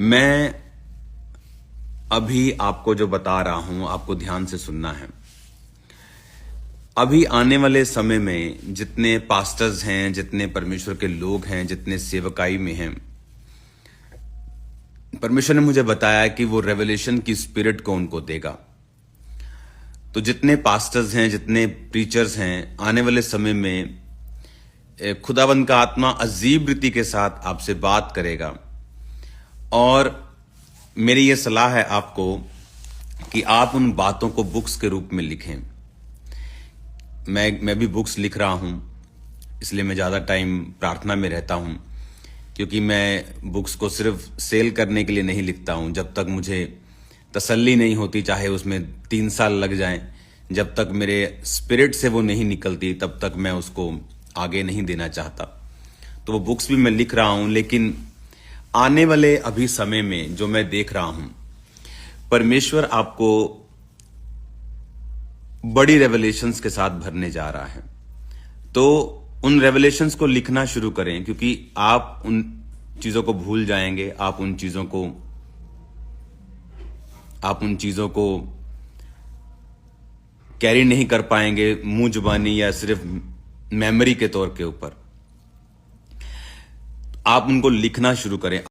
मैं अभी आपको जो बता रहा हूं आपको ध्यान से सुनना है। अभी आने वाले समय में जितने पास्टर्स हैं, जितने परमेश्वर के लोग हैं, जितने सेवकाई में हैं, परमेश्वर ने मुझे बताया कि वो रेवलेशन की स्पिरिट को उनको देगा। तो जितने पास्टर्स हैं, जितने प्रीचर्स हैं, आने वाले समय में खुदावंद का आत्मा अजीब रीति के साथ आपसे बात करेगा। और मेरी ये सलाह है आपको कि आप उन बातों को बुक्स के रूप में लिखें। मैं भी बुक्स लिख रहा हूं, इसलिए मैं ज़्यादा टाइम प्रार्थना में रहता हूं, क्योंकि मैं बुक्स को सिर्फ सेल करने के लिए नहीं लिखता हूं। जब तक मुझे तसल्ली नहीं होती, चाहे उसमें 3 साल लग जाएं, जब तक मेरे स्पिरिट से वो नहीं निकलती, तब तक मैं उसको आगे नहीं देना चाहता। तो वो बुक्स भी मैं लिख रहा हूं, लेकिन आने वाले अभी समय में जो मैं देख रहा हूं, परमेश्वर आपको बड़ी रेवलेशंस के साथ भरने जा रहा है। तो उन रेवलेशंस को लिखना शुरू करें, क्योंकि आप उन चीजों को भूल जाएंगे। आप उन चीजों को कैरी नहीं कर पाएंगे मुंह जुबानी या सिर्फ मेमोरी के तौर के ऊपर। आप उनको लिखना शुरू करें।